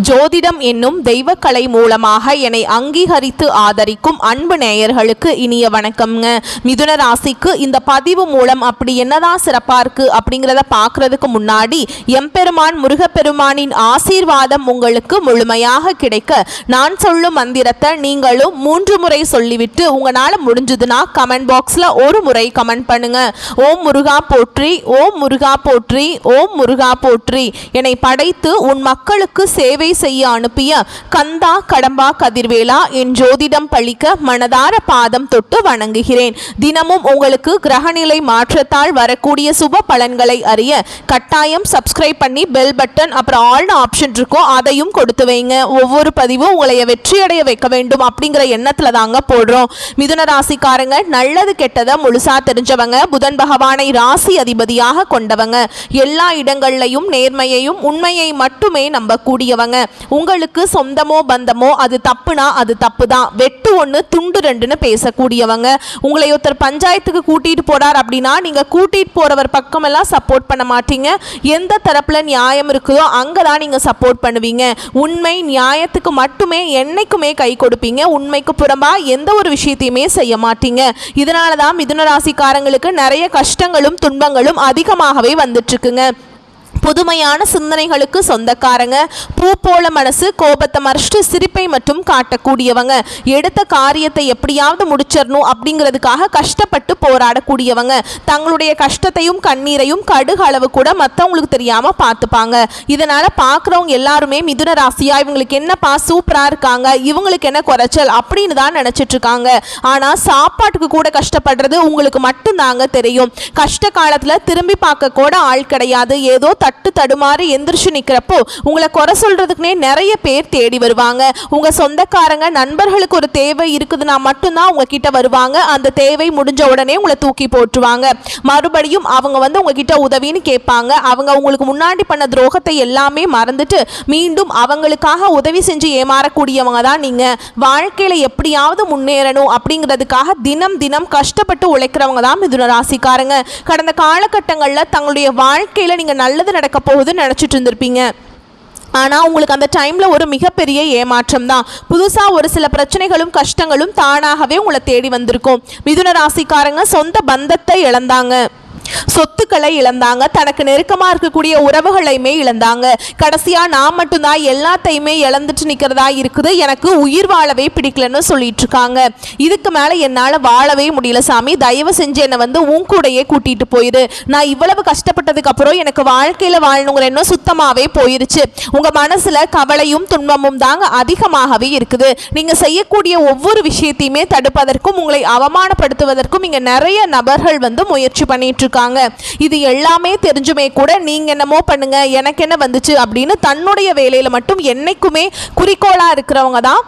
ஜோதிடம் என்னும் தெய்வக்கலை மூலமாக என்னை அங்கீகரித்து ஆதரிக்கும் அன்பு நேயர்களுக்கு இனிய வணக்கம்ங்க. மிதுன ராசிக்கு இந்த பதிவு மூலம் அப்படி என்னதான் சிறப்பாக இருக்குது அப்படிங்கிறத பார்க்குறதுக்கு முன்னாடி எம்பெருமான் முருகப்பெருமானின் ஆசீர்வாதம் உங்களுக்கு முழுமையாக கிடைக்க நான் சொல்லும் மந்திரத்தை நீங்களும் 3 முறை சொல்லிவிட்டு உங்களால் முடிஞ்சதுன்னா கமெண்ட் பாக்ஸில் ஒரு முறை கமெண்ட் பண்ணுங்க. ஓம் முருகா போற்றி, ஓம் முருகா போற்றி, ஓம் முருகா போற்றி. என்னை படைத்து உன் மக்களுக்கு சேவை செய்ய அனுப்பிய கந்தா கடம்பா கதிர்வேலா என் ஜோதிடம் பழிக்க மனதார பாதம் தொட்டு வணங்குகிறேன். தினமும் உங்களுக்கு கிரகநிலை மாற்றத்தால் வரக்கூடிய சுப பலன்களை அறிய கட்டாயம் சப்ஸ்கிரைப் பண்ணி பெல் பட்டன் அப்புறம் ஆல்னு ஆப்ஷன் இருக்கும், அதையும் கொடுத்து வைங்க. ஒவ்வொரு பதிவும் உங்களை வெற்றியடைய வைக்க வேண்டும் அப்படிங்கிற எண்ணத்துல தாங்க போடுறோம். மிதுன ராசிக்காரங்க நல்லது கெட்டதை முழுசா தெரிஞ்சவங்க, புதன் பகவானை ராசி அதிபதியாக கொண்டவங்க, எல்லா இடங்கள்லையும் நேர்மையையும் உண்மையை மட்டுமே நம்பக்கூடியவங்க. உங்களுக்கு சொந்தமோ பந்தமோ அது தப்புனா அது தப்பு தான், வெட்டு 1 துண்டு 2ன்னு பேசக்கூடியவங்க. உங்களை ஒருத்தர் பஞ்சாயத்துக்கு கூட்டிட்டு போறார் அப்படின்னா நீங்க கூட்டிட்டு போறவர் பக்கமெல்லாம் சப்போர்ட் பண்ண மாட்டீங்க. எந்த தரப்புல நியாயம் இருக்குதோ அங்கதான் நீங்க சப்போர்ட் பண்ணுவீங்க. உண்மை நியாயத்துக்கு மட்டுமே என்னைக்குமே கை கொடுப்பீங்க. உண்மைக்கு புறம்பா எந்த ஒரு விஷயத்தையுமே செய்ய மாட்டீங்க. இதனாலதான் மிதுன ராசிக்காரங்களுக்கு நிறைய கஷ்டங்களும் துன்பங்களும் அதிகமாகவே வந்துட்டு இருக்குங்க. புதுமையான சிந்தனைகளுக்கு சொந்தக்காரங்க, பூ போல மனசு, கோபத்தை மறைச்சிட்டு சிரிப்பை மட்டும் காட்டக்கூடியவங்க, எடுத்த காரியத்தை எப்படியாவது முடிச்சிடணும் அப்படிங்கிறதுக்காக கஷ்டப்பட்டு போராடக்கூடியவங்க, தங்களுடைய கஷ்டத்தையும் கண்ணீரையும் கடுகு அளவு கூட மற்றவங்களுக்கு தெரியாம பார்த்துப்பாங்க. இதனால பார்க்குறவங்க எல்லாருமே மிதுன ராசியா இவங்களுக்கு என்னப்பா சூப்பரா இருக்காங்க, இவங்களுக்கு என்ன குறைச்சல் அப்படின்னு தான் நினைச்சிட்டு இருக்காங்க. ஆனா சாப்பாட்டுக்கு கூட கஷ்டப்படுறது உங்களுக்கு மட்டும்தாங்க தெரியும். கஷ்ட காலத்துல திரும்பி பார்க்க கூட ஆள் கிடையாது. ஏதோ தட்டு தடுமாறி எந்திரிச்சு நிக்கிறப்போ உங்களை குறை சொல்றதுக்குனே நிறைய பேர் தேடி வருவாங்க. உங்க சொந்தக்காரங்க நண்பர்களுக்கு ஒரு தேவை இருக்குதுன்னா மட்டும்தான் உங்ககிட்ட வருவாங்க. அந்த தேவை முடிஞ்ச உடனே உங்களை தூக்கி போட்டுருவாங்க. மறுபடியும் அவங்க உங்ககிட்ட உதவின்னு கேட்பாங்க. அவங்க உங்களுக்கு முன்னாடி பண்ண துரோகத்தை எல்லாமே மறந்துட்டு மீண்டும் அவங்களுக்காக உதவி செஞ்சு ஏமாறக்கூடியவங்க தான் நீங்க. வாழ்க்கையில எப்படியாவது முன்னேறணும் அப்படிங்கிறதுக்காக தினம் தினம் கஷ்டப்பட்டு உழைக்கிறவங்க தான் மிதுன ராசிக்காரங்க. கடந்த காலகட்டங்களில் தங்களுடைய வாழ்க்கையில நீங்க நல்லது நடக்க போகுதுன்னு நினைச்சிட்டு இருந்திருப்பீங்க. ஆனால் உங்களுக்கு அந்த டைமில் ஒரு மிகப்பெரிய ஏமாற்றம் தான். புதுசாக ஒரு சில பிரச்சனைகளும் கஷ்டங்களும் தானாகவே உங்களை தேடி வந்திருக்கும். மிதுன ராசிக்காரங்க சொந்த பந்தத்தை இழந்தாங்க, சொத்துக்களை இழந்தாங்க, தனக்கு நெருக்கமாக இருக்கக்கூடிய உறவுகளையுமே இழந்தாங்க. கடைசியாக நான் மட்டும்தான் எல்லாத்தையுமே இழந்துட்டு நிற்கிறதா இருக்குது, எனக்கு உயிர் வாழவே பிடிக்கலன்னு சொல்லிட்டு இருக்காங்க. இதுக்கு மேலே என்னால் வாழவே முடியல சாமி, தயவு செஞ்சு என்னை உன் கூடையே கூட்டிகிட்டு போயிரு. நான் இவ்வளவு கஷ்டப்பட்டதுக்கு அப்புறம் எனக்கு வாழ்க்கையில் வாழணுங்கிற எண்ணம் சுத்தமாகவே போயிருச்சு. உங்கள் மனசில் கவலையும் துன்பமும் தாங்க அதிகமாகவே இருக்குது. நீங்கள் செய்யக்கூடிய ஒவ்வொரு விஷயத்தையுமே தடுப்பதற்கும் உங்களை அவமானப்படுத்துவதற்கும் இங்கே நிறைய நபர்கள் முயற்சி பண்ணிட்டு இருக்காங்க. இது எல்லாமே தெரிஞ்சுமே கூட நீங்க என்னமோ பண்ணுங்க எனக்கு என்ன வந்துச்சு அப்படின்னு தன்னுடைய வேலையில மட்டும் என்னைக்குமே குறிக்கோளா இருக்கிறவங்க தான்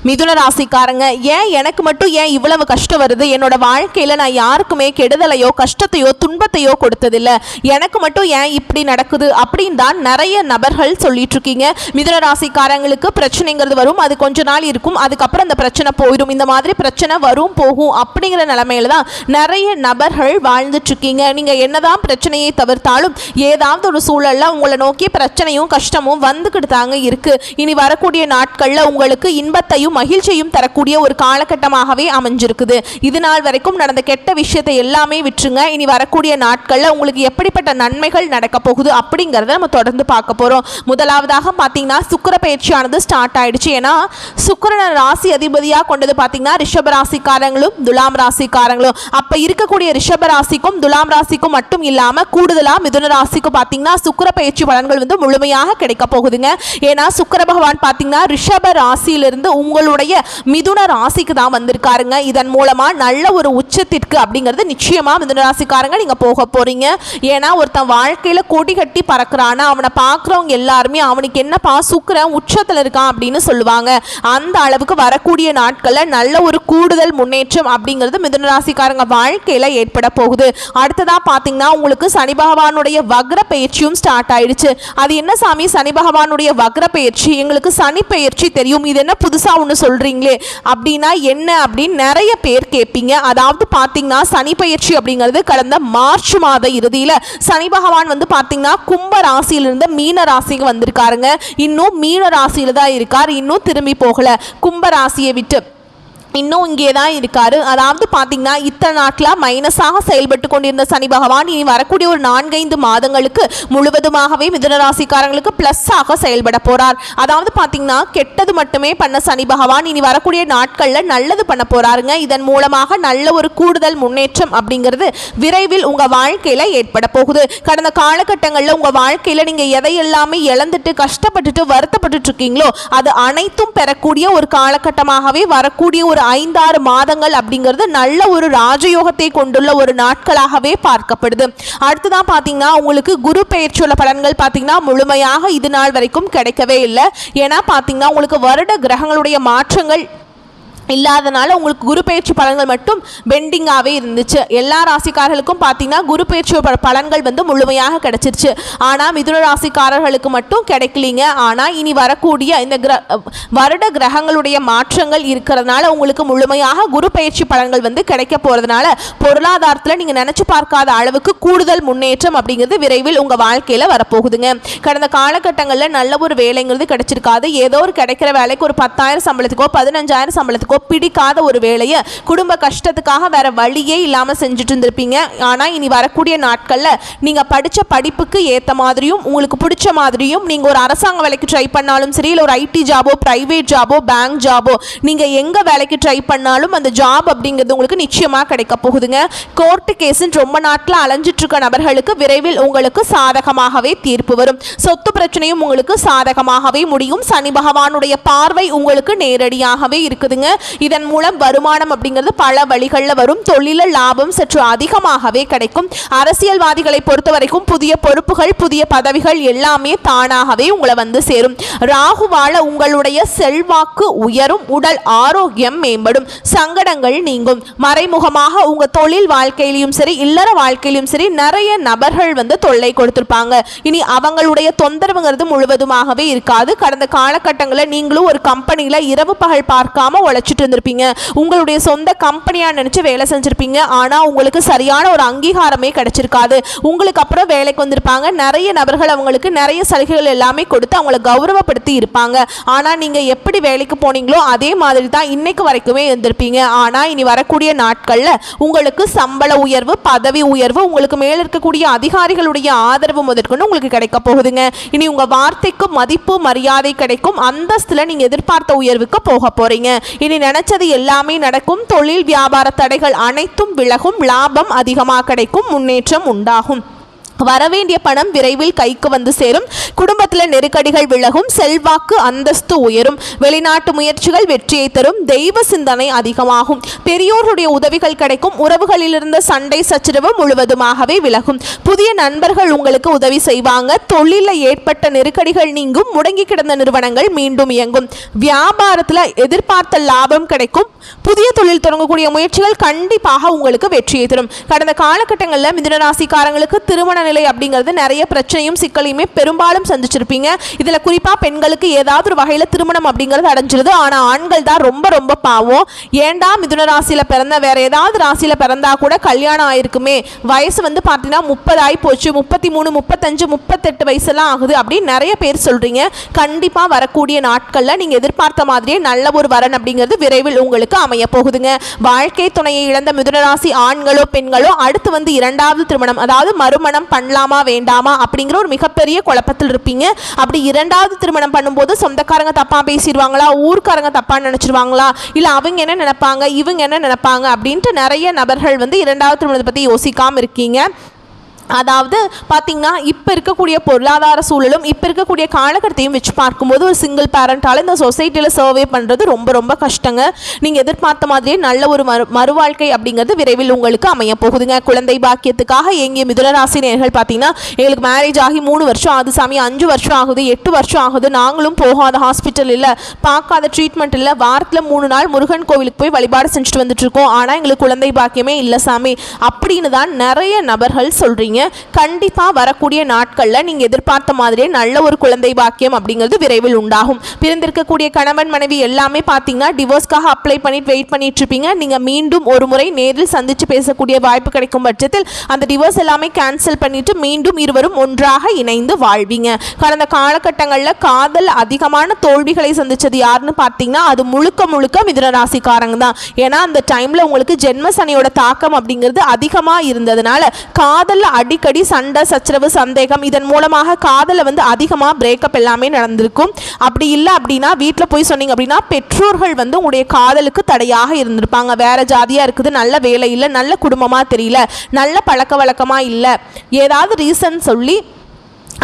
மிதுன ராசிக்காரங்க. ஏன் எனக்கு மட்டும் ஏன் இவ்வளவு கஷ்டம் வருது, என்னோட வாழ்க்கையில நான் யாருக்குமே கெடுதலையோ கஷ்டத்தையோ துன்பத்தையோ கொடுத்ததில்ல, எனக்கு மட்டும் ஏன் இப்படி நடக்குது அப்படின்னு தான் நிறைய நபர்கள் சொல்லிட்டு இருக்கீங்க. மிதுன ராசிக்காரங்களுக்கு பிரச்சனைங்கிறது வரும், அது கொஞ்ச நாள் இருக்கும், அதுக்கப்புறம் அந்த பிரச்சனை போயிடும். இந்த மாதிரி பிரச்சனை வரும் போகும் அப்படிங்கிற நிலைமையில தான் நிறைய நபர்கள் வாழ்ந்துட்டு இருக்கீங்க. நீங்க என்னதான் பிரச்சனையை தவிர்த்தாலும் ஏதாவது ஒரு சூழல்ல உங்களை நோக்கி பிரச்சனையும் கஷ்டமும் வந்துக்கிட்டு தாங்க இருக்கு. இனி வரக்கூடிய நாட்கள்ல உங்களுக்கு இன்பத்தை மகிழ்ச்சியும் தரக்கூடிய ஒரு காலகட்டமாகவே அமைஞ்சிருக்குது. இது நாள் வரைக்கும் நடந்த கெட்ட விஷயத்தை எல்லாமே விட்டுருங்க. இனி வரக்கூடிய நாட்கள்ல உங்களுக்கு எப்படிப்பட்ட நன்மைகள் நடக்க போகுது அப்படிங்கறத நம்ம தொடர்ந்து பார்க்க போறோம். முதலாவதாக பாத்தீங்கன்னா சுக்கிர பயிற்சியானது ஸ்டார்ட் ஆயிடுச்சு. ஏன்னா சுக்கிரனை ராசி அதிபதியா கொண்டது பாத்தீங்கன்னா ரிஷப ராசிக்காரங்களும் துலாம் ராசிக்காரங்களும். அப்ப இருக்கக்கூடிய ரிஷப ராசிக்கும் துலாம் ராசிக்கும் மட்டும் இல்லாம கூடுதலா மிதுன ராசிக்கு பாத்தீங்கன்னா சுக்கிர பயிற்சி பலன்கள் முழுமையாக கிடைக்க போகுதுங்க. ஏன்னா சுக்கிர பகவான் பாத்தீங்கன்னா ரிஷப ராசியிலிருந்து உங்களுடைய மிதுன ராசிக்கு தான் வந்திருக்காருங்க. இதன் மூலமா நல்ல ஒரு உச்சத்திற்கு அப்படிங்கிறது நிச்சயமா மிதுன ராசிக்காரங்க நீங்க போக போறீங்க. ஏன்னா ஒருத்தன் வாழ்க்கையில கொடி கட்டி பறக்குறானா அவனை பார்க்குறவங்க எல்லாருமே அவனுக்கு என்னப்பா சுக்கிரன் உச்சத்துல இருக்கான் அப்படின்னு சொல்லுவாங்க. அந்த அளவுக்கு வரக்கூடிய நாட்கள்ல நல்ல ஒரு கூடுதல் முன்னேற்றம் அப்படிங்கிறது மிதுன ராசிக்காரங்க வாழ்க்கையில ஏற்பட போகுது. அடுத்ததா பாத்தீங்கன்னா உங்களுக்கு சனி பகவானுடைய வக்ர பயிற்சியும் ஸ்டார்ட் ஆயிடுச்சு. அது என்ன சாமி சனி பகவானுடைய வக்ர பயிற்சி, எங்களுக்கு சனி பயிற்சி தெரியும், இது என்ன புதுசா புதுசாக ஒன்று சொல்கிறீங்களே அப்படின்னா என்ன அப்படின்னு நிறைய பேர் கேட்பீங்க. அதாவது பார்த்தீங்கன்னா சனி பயிற்சி அப்படிங்கிறது கடந்த மார்ச் மாத இறுதியில் சனி பகவான் வந்து பார்த்தீங்கன்னா கும்ப ராசியிலிருந்து மீன ராசிக்கு வந்திருக்காருங்க. இன்னும் மீன ராசியில் தான் இருக்கார், இன்னும் திரும்பி போகலை. கும்ப ராசியை விட்டு இன்னும் இங்கே தான் இருக்காரு. அதாவது பார்த்தீங்கன்னா இத்தனை நாட்டில் மைனஸாக செயல்பட்டு கொண்டிருந்த சனி பகவான் இனி வரக்கூடிய ஒரு 4-5 மாதங்களுக்கு முழுவதுமாகவே மிதுனராசிக்காரங்களுக்கு ப்ளஸ்ஸாக செயல்பட போகிறார். அதாவது பார்த்தீங்கன்னா கெட்டது மட்டுமே பண்ண சனி பகவான் இனி வரக்கூடிய நாட்களில் நல்லது பண்ண போகிறாருங்க. இதன் மூலமாக நல்ல ஒரு கூடுதல் முன்னேற்றம் அப்படிங்கிறது விரைவில் உங்கள் வாழ்க்கையில் ஏற்பட போகுது. கடந்த காலகட்டங்களில் உங்கள் வாழ்க்கையில் நீங்கள் எதையெல்லாமே இழந்துட்டு கஷ்டப்பட்டுட்டு வருத்தப்பட்டு இருக்கீங்களோ அது அனைத்தும் பெறக்கூடிய ஒரு காலகட்டமாகவே வரக்கூடிய ஒரு 5-6 மாதங்கள் அப்படிங்கிறது நல்ல ஒரு ராஜயோகத்தை கொண்டுள்ள ஒரு நாட்களாகவே பார்க்கப்படுது. அடுத்துதான் பார்த்தீங்கன்னா உங்களுக்கு குரு பெயர்ச்சியுள்ள பலன்கள் பார்த்தீங்கன்னா முழுமையாக இது நாள் வரைக்கும் கிடைக்கவே இல்லை. ஏன்னா பார்த்தீங்கன்னா உங்களுக்கு வருட கிரகங்களுடைய மாற்றங்கள் இல்லாதனால உங்களுக்கு குரு பயிற்சி பலன்கள் மட்டும் பெண்டிங்காகவே இருந்துச்சு. எல்லா ராசிக்காரர்களுக்கும் பார்த்தீங்கன்னா குரு பயிற்சி பலன்கள் வந்து முழுமையாக கிடைச்சிருச்சு. ஆனால் மிதுன ராசிக்காரர்களுக்கு மட்டும் கிடைக்கலிங்க. ஆனால் இனி வரக்கூடிய இந்த வருட கிரகங்களுடைய மாற்றங்கள் இருக்கிறதுனால உங்களுக்கு முழுமையாக குரு பயிற்சி பலன்கள் வந்து கிடைக்க போகிறதுனால பொருளாதாரத்தில் நீங்கள் நினச்சி பார்க்காத அளவுக்கு கூடுதல் முன்னேற்றம் அப்படிங்கிறது விரைவில் உங்கள் வாழ்க்கையில் வரப்போகுதுங்க. கடந்த காலகட்டங்களில் நல்ல ஒரு வேலைங்கிறது கிடைச்சிருக்காது. ஏதோ ஒரு கிடைக்கிற வேலைக்கு ஒரு 10,000 சம்பளத்துக்கோ 15,000 சம்பளத்துக்கோ பிடிக்காத ஒரு வேலையை குடும்ப கஷ்டத்துக்காக வேற வழியே இல்லாமல் செஞ்சுட்டு இருந்திருப்பீங்க. ஆனால் இனி வரக்கூடிய நாட்களில் நீங்கள் படித்த படிப்புக்கு ஏற்ற மாதிரியும் உங்களுக்கு பிடிச்ச மாதிரியும் நீங்கள் ஒரு அரசாங்க வேலைக்கு ட்ரை பண்ணாலும் சரி, இல்லை ஒரு ஐடி ஜாபோ ப்ரைவேட் ஜாபோ பேங்க் ஜாபோ நீங்கள் எங்கே வேலைக்கு ட்ரை பண்ணாலும் அந்த ஜாப் அப்படிங்கிறது உங்களுக்கு நிச்சயமாக கிடைக்க போகுதுங்க. கோர்ட்டு கேஸுன்னு ரொம்ப நாட்டில் அலைஞ்சிட்டு இருக்க நபர்களுக்கு விரைவில் உங்களுக்கு சாதகமாகவே தீர்ப்பு வரும். சொத்து பிரச்சனையும் உங்களுக்கு சாதகமாகவே முடியும். சனி பகவானுடைய பார்வை உங்களுக்கு நேரடியாகவே இருக்குதுங்க. இதன் மூலம் வருமானம் அப்படிங்கிறது பல வழிகளில் வரும். தொழில லாபம் சற்று அதிகமாகவே கிடைக்கும். அரசியல்வாதிகளை பொறுத்த வரைக்கும் புதிய பொறுப்புகள் புதிய பதவிகள் எல்லாமே தானாகவே உங்களை வந்து சேரும். ராகுவால உங்களுடைய செல்வாக்கு உயரும், உடல் ஆரோக்கியம் மேம்படும், சங்கடங்கள் நீங்கும். மறைமுகமாக உங்க தொழில் வாழ்க்கையிலும் சரி இல்லற வாழ்க்கையிலும் சரி நிறைய நபர்கள் வந்து தொல்லை கொடுத்திருப்பாங்க. இனி அவங்களுடைய தொந்தரவுங்கிறது முழுவதுமாகவே இருக்காது. கடந்த காலகட்டங்களில் நீங்களும் ஒரு கம்பெனியில் இரவு பகல் பார்க்காம உழைச்சிட்டு இருந்திருப்பீங்க. உங்களுடைய சொந்த கம்பெனியா நினைச்சு வேலை செஞ்சிருப்பீங்க. ஆனா உங்களுக்கு சரியான ஒரு அங்கீகாரமே கிடைச்சிருக்காது. உங்களுக்கு அப்புறம் வேலைக்கு வந்திருப்பாங்க நிறைய நபர்கள், அவங்களுக்கு நிறைய சலுகைகள் எல்லாமே கொடுத்து அவங்களை கௌரவப்படுத்தி இருப்பாங்க. ஆனா நீங்க எப்படி வேலைக்கு போனீங்களோ அதே மாதிரி தான் இன்னைக்கு வரைக்குமே இருந்திருப்பீங்க. ஆனா இனி வரக்கூடிய நாட்கள்ல உங்களுக்கு சம்பள உயர்வு பதவி உயர்வு உங்களுக்கு மேல இருக்கக்கூடிய அதிகாரிகளுடைய ஆதரவு முதற்கொண்டு உங்களுக்கு கிடைக்க போகுதுங்க. இனி உங்க வார்த்தைக்கு மதிப்பு மரியாதை கிடைக்கும். அந்தஸ்துல நீங்க எதிர்பார்த்த உயர்வுக்கு போக போறீங்க. இனி நினைச்சது எல்லாமே நடக்கும். தொழில் வியாபார தடைகள் அனைத்தும் விலகும். லாபம் அதிகமாக கிடைக்கும். முன்னேற்றம் உண்டாகும். வரவேண்டிய பணம் விரைவில் கைக்கு வந்து சேரும். குடும்பத்தில் நெருக்கடிகள் விலகும். செல்வாக்கு அந்தஸ்து உயரும். வெளிநாட்டு முயற்சிகள் வெற்றியை தரும். தெய்வ சிந்தனை அதிகமாகும். பெரியோருடைய உதவிகள் கிடைக்கும். உறவுகளில் இருந்த சண்டை சச்சரவு முழுவதுமாகவே விலகும். புதிய நண்பர்கள் உங்களுக்கு உதவி செய்வாங்க. தொழிலில் ஏற்பட்ட நெருக்கடிகள் நீங்கும். முடங்கி கிடந்த நிறுவனங்கள் மீண்டும் இயங்கும். வியாபாரத்தில் எதிர்பார்த்த லாபம் கிடைக்கும். புதிய தொழில் தொடங்கக்கூடிய முயற்சிகள் கண்டிப்பாக உங்களுக்கு வெற்றியை தரும். கடந்த காலகட்டங்களில் மிதுன ராசிக்காரங்களுக்கு திருமண நிலை அப்படிங்கிறது நிறைய பிரச்சனையும் சிக்கலையுமே பெரும்பாலும் சந்திச்சிருப்பீங்க. இதுல குறிப்பா பெண்களுக்கு ஏதாவது ஒரு வகையில திருமணம் அப்படிங்கிறது அடைஞ்சிருது. ஆனா ஆண்கள் தான் ரொம்ப ரொம்ப பாவம். ஏண்டா மிதுன ராசியில பிறந்த வேற ஏதாவது ராசியில பிறந்தா கூட கல்யாணம் ஆயிருக்குமே, வயசு வந்து பார்த்தீங்கன்னா 30 ஆகி போச்சு, 33 35 38 வயசுலாம் ஆகுது அப்படின்னு நிறைய பேர் சொல்றீங்க. கண்டிப்பா வரக்கூடிய நாட்கள்ல நீங்க எதிர்பார்த்த மாதிரியே நல்ல ஒரு வரன் அப்படிங்கிறது விரைவில் உங்களுக்கு அமைய போகுதுங்க. வாழ்க்கை துணையை இழந்த மிதுன ராசி ஆண்களோ பெண்களோ அடுத்து வந்து 2வது திருமணம் அதாவது மறுமணம் பண்ணலாமா வேண்டாமா அப்படிங்கிற ஒரு மிகப்பெரிய குழப்பத்தில் இருப்பீங்க. அப்படி 2வது திருமணம் பண்ணும்போது சொந்தக்காரங்க தப்பா பேசிடுவாங்களா, ஊர்க்காரங்க தப்பா நினைச்சிருவாங்களா, இல்ல அவங்க என்ன நினைப்பாங்க இவங்க என்ன நினைப்பாங்க அப்படின்ட்டு நிறைய நபர்கள் வந்து 2வது திருமணத்தை பத்தி யோசிக்காம இருக்கீங்க. அதாவது பார்த்தீங்கன்னா இப்போ இருக்கக்கூடிய பொருளாதார சூழலும் இப்போ இருக்கக்கூடிய காலகட்டத்தையும் வச்சு பார்க்கும்போது ஒரு சிங்கிள் பேரண்டால் இந்த சொசைட்டியில் சர்வே பண்ணுறது ரொம்ப ரொம்ப கஷ்டங்க. நீங்கள் எதிர்பார்த்த மாதிரியே நல்ல ஒரு மறுவாழ்க்கை அப்படிங்கிறது விரைவில் உங்களுக்கு அமைய போகுதுங்க. குழந்தை பாக்கியத்துக்காக எங்கிய மிதுனராசி நேயர்கள் பார்த்தீங்கன்னா எங்களுக்கு மேரேஜ் ஆகி 3 வருஷம் ஆகுது சாமி, 5 வருஷம் ஆகுது, 8 வருஷம் ஆகுது, நாங்களும் போகாத ஹாஸ்பிட்டல் இல்லை, பார்க்காத ட்ரீட்மெண்ட் இல்லை, வாரத்தில் 3 நாள் முருகன் கோவிலுக்கு போய் வழிபாடு செஞ்சுட்டு வந்துட்டு இருக்கோம், ஆனால் எங்களுக்கு குழந்தை பாக்கியமே இல்லை சாமி அப்படின்னு தான் நிறைய நபர்கள் சொல்கிறீங்க. கண்டிப்பாக வரக்கூடிய நாட்களில் நீங்கள் எதிர்பார்த்த மாதிரியே நல்ல ஒரு குழந்தை பாக்கியம் அப்படிங்கிறது விரைவில் உண்டாகும். பிறந்திருக்கக்கூடிய கணவன் மனைவி எல்லாமே பார்த்தீங்கன்னா டிவோர்ஸ்க்காக அப்ளை பண்ணிட்டு வெயிட் பண்ணிட்டு இருப்பீங்க. நீங்கள் மீண்டும் ஒரு முறை நேரில் சந்தித்து பேசக்கூடிய வாய்ப்பு கிடைக்கும் பட்சத்தில் அந்த டிவோர்ஸ் எல்லாமே கேன்சல் பண்ணிட்டு மீண்டும் இருவரும் ஒன்றாக இணைந்து வாழ்வீங்க. கடந்த காலகட்டங்களில் காதல் அதிகமான தோல்விகளை சந்திச்சது யாருன்னு பார்த்தீங்கன்னா அது முழுக்க முழுக்க மிதுன ராசிக்காரங்க தான். ஏன்னா அந்த டைமில் உங்களுக்கு ஜென்ம சனியோட தாக்கம் அப்படிங்கிறது அதிகமாக இருந்ததுனால காதலில் அடிக்கடி சண்டை சச்சரவு சந்தேகம் இதன் மூலமாக காதலை வந்து அதிகமாக பிரேக்கப் எல்லாமே நடந்திருக்கும். அப்படி இல்லை அப்படின்னா வீட்டில் போய் சொன்னீங்க அப்படின்னா பெற்றோர்கள் வந்து உங்களுடைய காதலுக்கு தடையாக இருந்திருப்பாங்க. வேற ஜாதியாக இருக்குது, நல்ல வேலை இல்லை, நல்ல குடும்பமாக தெரியல, நல்ல பழக்க வழக்கமாக இல்லை, ஏதாவது ரீசன் சொல்லி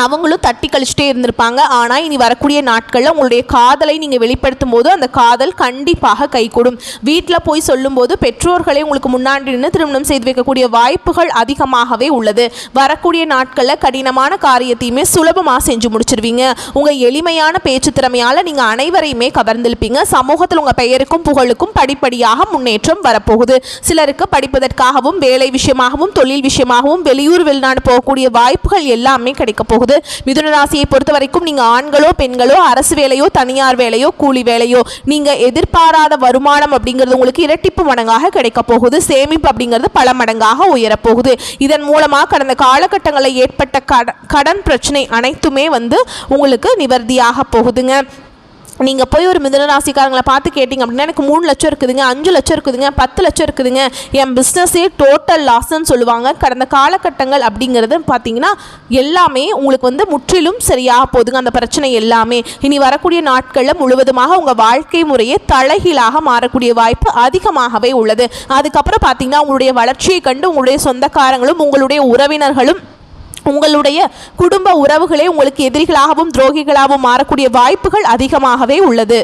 அவங்களும் தட்டி கழிச்சிட்டே இருந்திருப்பாங்க. ஆனால் இனி வரக்கூடிய நாட்களில் உங்களுடைய காதலை நீங்கள் வெளிப்படுத்தும் போது அந்த காதல் கண்டிப்பாக கைகூடும். வீட்டில் போய் சொல்லும்போது பெற்றோர்களே உங்களுக்கு முன்னாடி நின்று திருமணம் செய்து வைக்கக்கூடிய வாய்ப்புகள் அதிகமாகவே உள்ளது. வரக்கூடிய நாட்களில் கடினமான காரியத்தையுமே சுலபமாக செஞ்சு முடிச்சிருவீங்க. உங்கள் எளிமையான பேச்சு திறமையால் நீங்கள் அனைவரையுமே கவர்ந்திருப்பீங்க. சமூகத்தில் உங்கள் பெயருக்கும் புகழுக்கும் படிப்படியாக முன்னேற்றம் வரப்போகுது. சிலருக்கு படிப்பதற்காகவும் வேலை விஷயமாகவும் தொழில் விஷயமாகவும் வெளியூர் வெளிநாடு போகக்கூடிய வாய்ப்புகள் எல்லாமே கிடைக்க போகுது. மிதுன ராசியை பொறுத்த வரைக்கும் நீங்க ஆண்களோ பெண்களோ அரசு வேலையோ தனியார் வேலையோ கூலி வேலையோ நீங்க எதிர்பாராத வருமானம் அப்படிங்கிறது உங்களுக்கு இரட்டிப்பு மடங்காக கிடைக்க போகுது. சேமிப்பு அப்படிங்கிறது பல மடங்காக உயரப்போகுது. இதன் மூலமாக கடந்த காலகட்டங்களில் ஏற்பட்ட கடன் பிரச்சனை அனைத்துமே வந்து உங்களுக்கு நிவர்த்தியாக போகுதுங்க. நீங்கள் போய் ஒரு மிதுன ராசிக்காரங்களை பார்த்து கேட்டிங்க அப்படின்னா எனக்கு 3 லட்சம் இருக்குதுங்க, 5 லட்சம் இருக்குதுங்க, 10 லட்சம் இருக்குதுங்க, என் பிஸ்னஸே டோட்டல் லாஸ்ன்னு சொல்லுவாங்க. கடந்த காலகட்டங்கள் அப்படிங்கிறது பார்த்தீங்கன்னா எல்லாமே உங்களுக்கு வந்து முற்றிலும் சரியாக போகுதுங்க. அந்த பிரச்சனை எல்லாமே இனி வரக்கூடிய நாட்களில் முழுவதுமாக உங்கள் வாழ்க்கை முறையே தலைகீழாக மாறக்கூடிய வாய்ப்பு அதிகமாகவே உள்ளது. அதுக்கப்புறம் பார்த்தீங்கன்னா உங்களுடைய வளர்ச்சியை கண்டு உங்களுடைய சொந்தக்காரங்களும் உங்களுடைய உறவினர்களும் உங்களுடைய குடும்ப உறவுகளே உங்களுக்கு எதிரிகளாகவும் துரோகிகளாகவும் மாறக்கூடிய வாய்ப்புகள் அதிகமாகவே உள்ளது.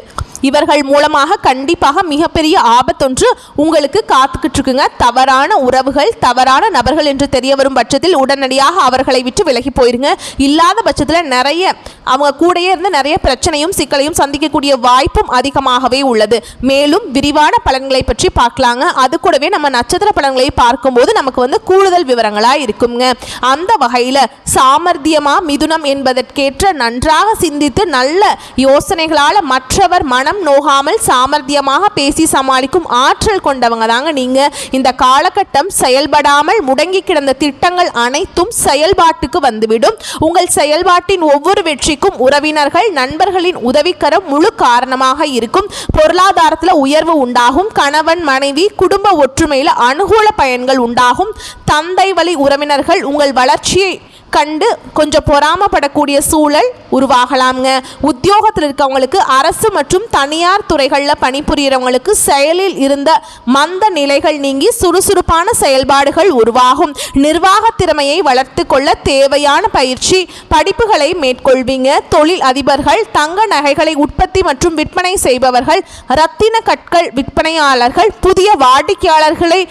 இவர்கள் மூலமாக கண்டிப்பாக மிகப்பெரிய ஆபத்தொன்று உங்களுக்கு காத்துக்கிட்டு இருக்குங்க. தவறான உறவுகள் தவறான நபர்கள் என்று தெரிய வரும் பட்சத்தில் உடனடியாக அவர்களை விட்டு விலகி போயிருங்க. இல்லாத பட்சத்தில் நிறைய அவங்க கூடயே இருந்து நிறைய பிரச்சனையும் சிக்கலையும் சந்திக்கக்கூடிய வாய்ப்பும் அதிகமாகவே உள்ளது. மேலும் விரிவான பலன்களை பற்றி பார்க்கலாங்க. அது கூடவே நம்ம நட்சத்திர பலன்களை பார்க்கும்போது நமக்கு வந்து கூடுதல் விவரங்களாக இருக்குங்க. அந்த வகையில் சாமர்த்தியமா மிதுனம் என்பதற்கேற்ற நன்றாக சிந்தித்து நல்ல யோசனைகளால் மற்றவர் மனம் நோகாமல் சாமர்த்தியமாக பேசி சமாளிக்கும் ஆற்றல் கொண்டவங்க தாங்க நீங்க. இந்த காலகட்டம் செயல்படாமல் முடங்கி கிடந்த திட்டங்கள் அனைத்தும் செயல்பாட்டுக்கு வந்துவிடும். உங்கள் செயல்பாட்டின் ஒவ்வொரு வெற்றிக்கும் உறவினர்கள் நண்பர்களின் உதவிக்கரம் முழு காரணமாக இருக்கும். பொருளாதாரத்தில் உயர்வு உண்டாகும். கணவன் மனைவி குடும்ப ஒற்றுமையில் அனுகூல பயன்கள் உண்டாகும். தந்தை வழி உறவினர்கள் உங்கள் வளர்ச்சியை கண்டு கொஞ்சம் பொறாமப்படக்கூடிய சூழல் உருவாகலாம்ங்க. உத்தியோகத்தில் இருக்கவங்களுக்கு அரசு மற்றும் தனியார் துறைகளில் பணிபுரியறவங்களுக்கு செயலில் இருந்த மந்த நிலைகள் நீங்கி சுறுசுறுப்பான செயல்பாடுகள் உருவாகும். நிர்வாக திறமையை வளர்த்து கொள்ள தேவையான பயிற்சி படிப்புகளை மேற்கொள்வீங்க. தொழில் அதிபர்கள் தங்க நகைகளை உற்பத்தி மற்றும் விற்பனை செய்பவர்கள் இரத்தின கற்கள் விற்பனையாளர்கள் புதிய வாடிக்கையாளர்களை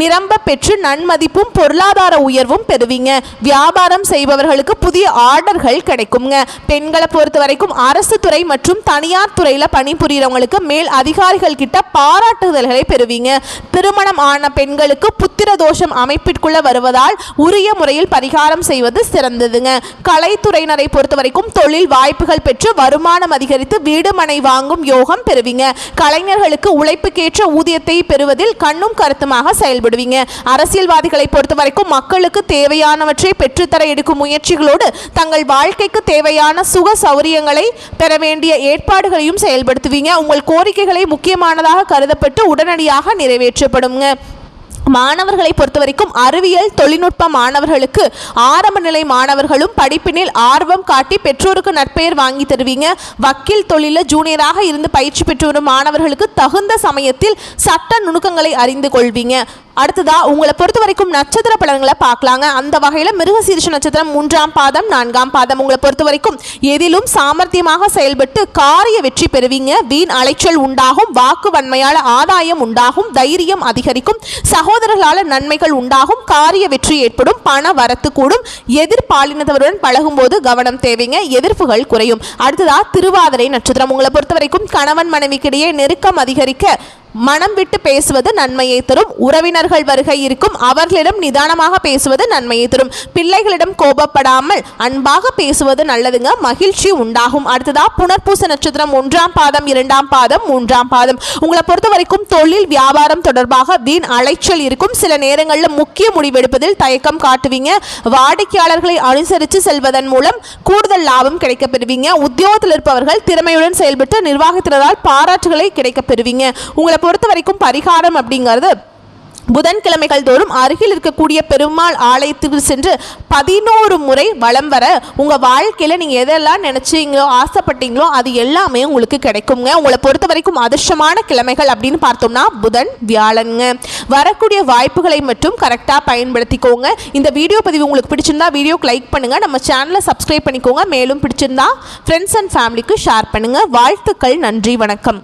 நிரம்ப பெற்று நன்மதிப்பும் பொருளாதார உயர்வும் பெறுவீங்க. வியாபாரம் செய்பவர்களுக்கு புதிய ஆர்டர்கள் கிடைக்குங்க. பெண்களை பொறுத்த வரைக்கும் அரசு துறை மற்றும் தனியார் துறையில் பணிபுரியறவங்களுக்கு மேல் அதிகாரிகள் கிட்ட பாராட்டுதல்களை பெறுவீங்க. திருமணம் ஆன பெண்களுக்கு புத்திர தோஷம் அமைப்பிற்குள்ள வருவதால் உரிய முறையில் பரிகாரம் செய்வது சிறந்ததுங்க. கலைத்துறையினரை பொறுத்த வரைக்கும் தொழில் வாய்ப்புகள் பெற்று வருமானம் அதிகரித்து வீடு மனை வாங்கும் யோகம் பெறுவீங்க. கலைஞர்களுக்கு உழைப்புக்கேற்ற ஊதியத்தை பெறுவதில் கண்ணும் கருத்துமாக செயல்படுவீங்க. அரசியல்வாதிகளை பொறுத்த வரைக்கும் மக்களுக்கு தேவையானவற்றை பெற்றுத்தர எடுக்கும் முயற்சிகளோடு தங்கள் வாழ்க்கைக்கு தேவையான சுக சௌரியங்களை பெற வேண்டிய ஏற்பாடுகளையும் செயல்படுத்துவீங்க. உங்கள் கோரிக்கைகளை முக்கியமானதாக கருதப்பட்டு உடனடியாக நிறைவேற்றப்படுங்க. மாணவர்களை பொறுத்த வரைக்கும் அறிவியல் தொழில்நுட்ப மாணவர்களுக்கு ஆரம்ப நிலை மாணவர்களும் படிப்பினில் ஆர்வம் காட்டி பெற்றோருக்கு நற்பெயர் வாங்கி தருவீங்க. வக்கீல் தொழிலில் ஜூனியராக இருந்து பயிற்சி பெற்று வரும் மாணவர்களுக்கு தகுந்த சமயத்தில் சட்ட நுணுக்கங்களை அறிந்து கொள்வீங்க. அடுத்ததா உங்களை பொறுத்த வரைக்கும் நட்சத்திர பலன்களை பார்க்கலாங்க. அந்த வகையில் மிருகசீரிஷ நட்சத்திரம் 3ஆம் பாதம் 4ஆம் பாதம் உங்களை பொறுத்த வரைக்கும் எதிலும் சாமர்த்தியமாக செயல்பட்டு காரிய வெற்றி பெறுவீங்க. வீண் அலைச்சல் உண்டாகும். வாக்கு வன்மையால் ஆதாயம் உண்டாகும். தைரியம் அதிகரிக்கும். சகோதரர்களால் நன்மைகள் உண்டாகும். காரிய வெற்றி ஏற்படும். பண வரத்து கூடும். எதிர்பாலினத்தவருடன் பழகும் போது கவனம் தேவைங்க. எதிர்ப்புகள் குறையும். அடுத்ததா திருவாதிரை நட்சத்திரம் உங்களை பொறுத்த வரைக்கும் கணவன் மனைவிக்கிடையே நெருக்கம் அதிகரிக்க மனம் விட்டு பேசுவது நன்மையை தரும். உறவினர்கள் வருகை இருக்கும், அவர்களிடம் நிதானமாக பேசுவது நன்மையை தரும். பிள்ளைகளிடம் கோபப்படாமல் அன்பாக பேசுவது நல்லதுங்க, மகிழ்ச்சி உண்டாகும். அடுத்ததா புனர்பூச நட்சத்திரம் 1ஆம் பாதம் 2ஆம் பாதம் 3ஆம் பாதம். உங்களை பொறுத்த வரைக்கும் தொழில் வியாபாரம் தொடர்பாக வீண் அலைச்சல் இருக்கும். சில நேரங்களில் முக்கிய முடிவெடுப்பதில் தயக்கம் காட்டுவீங்க. வாடிக்கையாளர்களை அனுசரித்து செல்வதன் மூலம் கூடுதல் லாபம் கிடைக்கப் பெறுவீங்க. உத்தியோகத்தில் இருப்பவர்கள் திறமையுடன் செயல்பட்டு நிர்வாகத்தினரால் பாராட்டுகளை கிடைக்கப் பெறுவீங்க. உங்களை பொறுத்த வரைக்கும் பரிகாரம் அப்படிங்கிறது புதன்கிழமைகள் தோறும் அருகில் இருக்கக்கூடிய பெருமாள் ஆலயத்துக்கு சென்று 11 முறை வலம் வர உங்கள் வாழ்க்கையில் நீங்கள் எதெல்லாம் நினச்சிங்களோ ஆசைப்பட்டீங்களோ அது எல்லாமே உங்களுக்கு கிடைக்குங்க. உங்களை பொறுத்த வரைக்கும் அதிர்ஷ்டமான கிழமைகள் அப்படின்னு பார்த்தோம்னா புதன், வியாழனுங்க. வரக்கூடிய வாய்ப்புகளை மட்டும் கரெக்டாக பயன்படுத்திக்கோங்க. இந்த வீடியோ பதிவு உங்களுக்கு பிடிச்சிருந்தா வீடியோக்கு லைக் பண்ணுங்கள், நம்ம சேனலை சப்ஸ்கிரைப் பண்ணிக்கோங்க. மேலும் பிடிச்சிருந்தா ஃப்ரெண்ட்ஸ் அண்ட் ஃபேமிலிக்கு ஷேர் பண்ணுங்கள். வாழ்த்துக்கள், நன்றி, வணக்கம்.